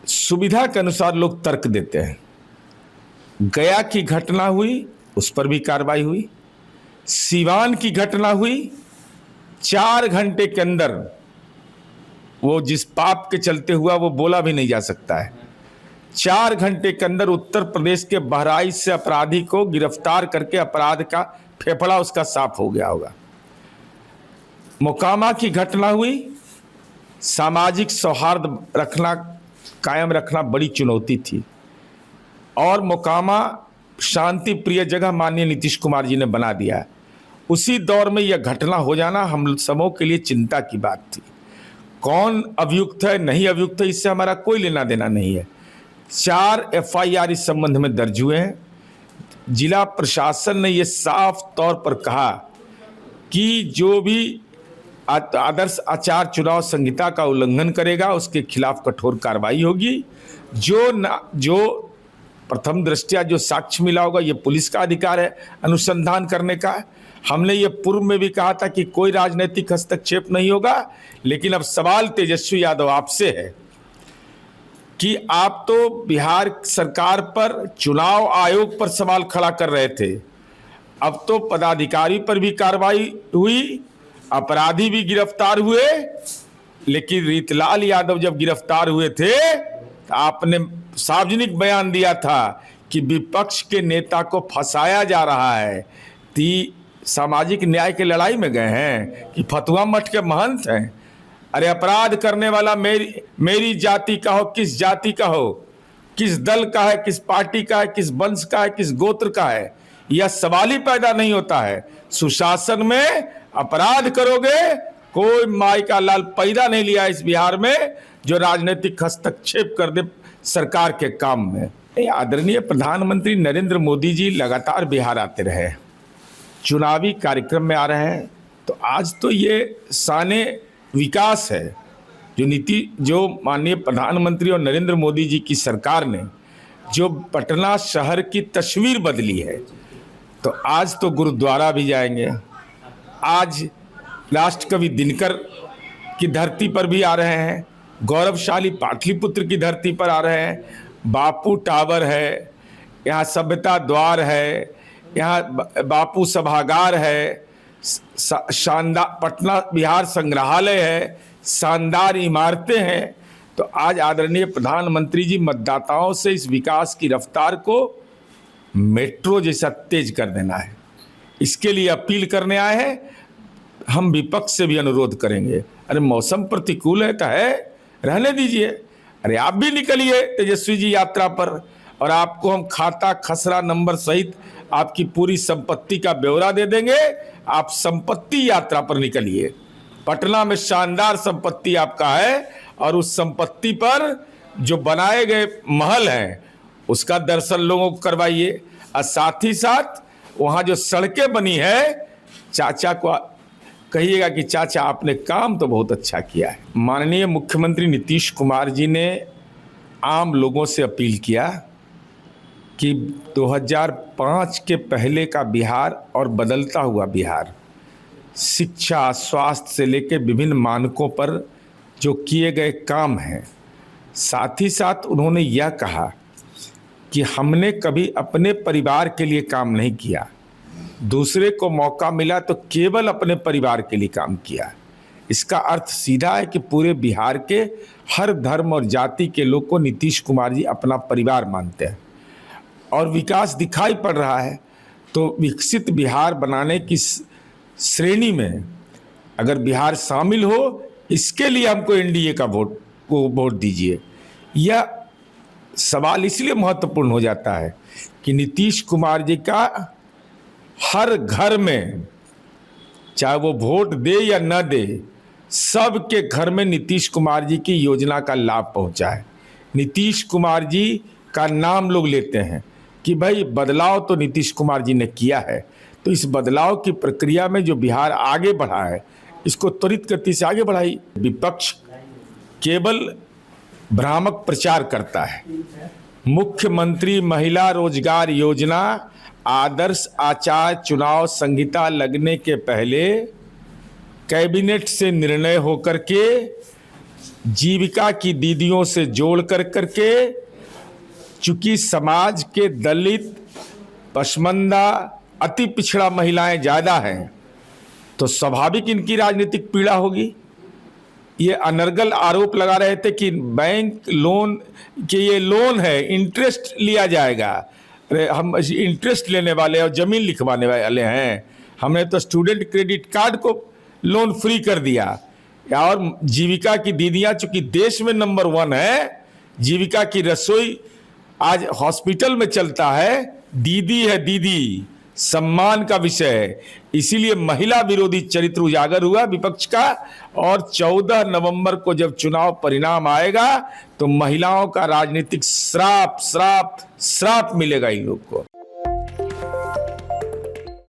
सुविधा के अनुसार लोग तर्क देते हैं। गया की घटना हुई, उस पर भी कार्रवाई हुई। सीवान की घटना हुई, 4 घंटे के अंदर वो जिस पाप के चलते हुआ वो बोला भी नहीं जा सकता है। 4 घंटे के अंदर उत्तर प्रदेश के बहराइच से अपराधी को गिरफ्तार करके अपराध का फेफड़ा उसका साफ हो गया होगा। मोकामा की घटना हुई, सामाजिक सौहार्द कायम रखना बड़ी चुनौती थी और मोकामा शांति प्रिय जगह माननीय नीतीश कुमार जी ने बना दिया। उसी दौर में यह घटना हो जाना हम सबों के लिए चिंता की बात थी। कौन अभियुक्त है नहीं अभियुक्त है इससे हमारा कोई लेना देना नहीं है। 4 FIR इस संबंध में दर्ज हुए हैं। जिला प्रशासन ने यह साफ तौर पर कहा कि जो भी आदर्श आचार चुनाव संहिता का उल्लंघन करेगा उसके खिलाफ कठोर कार्रवाई होगी। जो प्रथम दृष्टया जो साक्ष्य मिला होगा ये पुलिस का अधिकार है अनुसंधान करने का। हमने ये पूर्व में भी कहा था कि कोई राजनीतिक हस्तक्षेप नहीं होगा, लेकिन अब सवाल तेजस्वी यादव आपसे है कि आप तो बिहार सरकार पर, चुनाव आयोग पर सवाल खड़ा कर रहे थे। अब तो पदाधिकारी पर भी कार्रवाई हुई, अपराधी भी गिरफ्तार हुए, लेकिन रीतलाल यादव जब गिरफ्तार हुए थे तो आपने सार्वजनिक बयान दिया था कि विपक्ष के नेता को फंसाया जा रहा है। सामाजिक न्याय की लड़ाई में गए हैं कि फतुहा मठ के महंत हैं। अरे अपराध करने वाला मेरी जाति का हो, किस जाति का हो, किस दल का है, किस पार्टी का है, किस वंश का है, किस गोत्र का है, यह सवाल ही पैदा नहीं होता है। सुशासन में अपराध करोगे, कोई माई का लाल पैदा नहीं लिया इस बिहार में जो राजनीतिक हस्तक्षेप कर दे सरकार के काम में। आदरणीय प्रधानमंत्री नरेंद्र मोदी जी लगातार बिहार आते रहे, चुनावी कार्यक्रम में आ रहे हैं, तो आज तो ये शाने विकास है जो माननीय प्रधानमंत्री और नरेंद्र मोदी जी की सरकार ने जो पटना शहर की तस्वीर बदली है। तो आज तो गुरुद्वारा भी जाएंगे, आज राष्ट्रकवि दिनकर की धरती पर भी आ रहे हैं, गौरवशाली पाटलिपुत्र की धरती पर आ रहे हैं, बापू टावर है, यहाँ सभ्यता द्वार है, यहाँ बापू सभागार है, शानदार पटना बिहार संग्रहालय है, शानदार इमारतें हैं। तो आज आदरणीय प्रधानमंत्री जी मतदाताओं से इस विकास की रफ्तार को मेट्रो जैसा तेज कर देना है, इसके लिए अपील करने आए हैं। हम विपक्ष से भी अनुरोध करेंगे, अरे मौसम प्रतिकूल है तो है, रहने दीजिए। अरे आप भी निकलिए तेजस्वी जी यात्रा पर और आपको हम खाता खसरा नंबर सहित आपकी पूरी संपत्ति का ब्यौरा दे देंगे। आप संपत्ति यात्रा पर निकलिए। पटना में शानदार संपत्ति आपका है और उस संपत्ति पर जो बनाए गए महल हैं उसका दर्शन लोगों को करवाइए और साथ ही साथ वहाँ जो सड़कें बनी है, चाचा को कहिएगा कि चाचा आपने काम तो बहुत अच्छा किया है। माननीय मुख्यमंत्री नीतीश कुमार जी ने आम लोगों से अपील किया कि 2005 के पहले का बिहार और बदलता हुआ बिहार शिक्षा, स्वास्थ्य से लेकर विभिन्न मानकों पर जो किए गए काम हैं, साथ ही साथ उन्होंने यह कहा कि हमने कभी अपने परिवार के लिए काम नहीं किया, दूसरे को मौका मिला तो केवल अपने परिवार के लिए काम किया। इसका अर्थ सीधा है कि पूरे बिहार के हर धर्म और जाति के लोग को नीतीश कुमार जी अपना परिवार मानते हैं और विकास दिखाई पड़ रहा है। तो विकसित बिहार बनाने की श्रेणी में अगर बिहार शामिल हो, इसके लिए हमको एनडीए का वोट दीजिए। यह सवाल इसलिए महत्वपूर्ण हो जाता है कि नीतीश कुमार जी का हर घर में, चाहे वो वोट दे या न दे, सबके घर में नीतीश कुमार जी की योजना का लाभ पहुंचा है। नीतीश कुमार जी का नाम लोग लेते हैं कि भाई बदलाव तो नीतीश कुमार जी ने किया है। तो इस बदलाव की प्रक्रिया में जो बिहार आगे बढ़ा है, इसको त्वरित गति से आगे बढ़ाई। विपक्ष केवल भ्रामक प्रचार करता है। मुख्यमंत्री महिला रोजगार योजना आदर्श आचार चुनाव संहिता लगने के पहले कैबिनेट से निर्णय होकर के जीविका की दीदियों से जोड़ कर करके, चूंकि समाज के दलित, पसमानदा, अति पिछड़ा महिलाएं ज़्यादा हैं, तो स्वाभाविक इनकी राजनीतिक पीड़ा होगी। ये अनर्गल आरोप लगा रहे थे कि बैंक लोन के ये लोन है, इंटरेस्ट लिया जाएगा। अरे हम इंटरेस्ट लेने वाले और ज़मीन लिखवाने वाले हैं? हमने तो स्टूडेंट क्रेडिट कार्ड को लोन फ्री कर दिया। और जीविका की दीदियाँ चूंकि देश में नंबर 1 है, जीविका की रसोई आज हॉस्पिटल में चलता है, दीदी है दीदी, सम्मान का विषय है। इसीलिए महिला विरोधी चरित्र उजागर हुआ विपक्ष का। और 14 नवंबर को जब चुनाव परिणाम आएगा तो महिलाओं का राजनीतिक श्राप श्राप श्राप मिलेगा इन लोग को।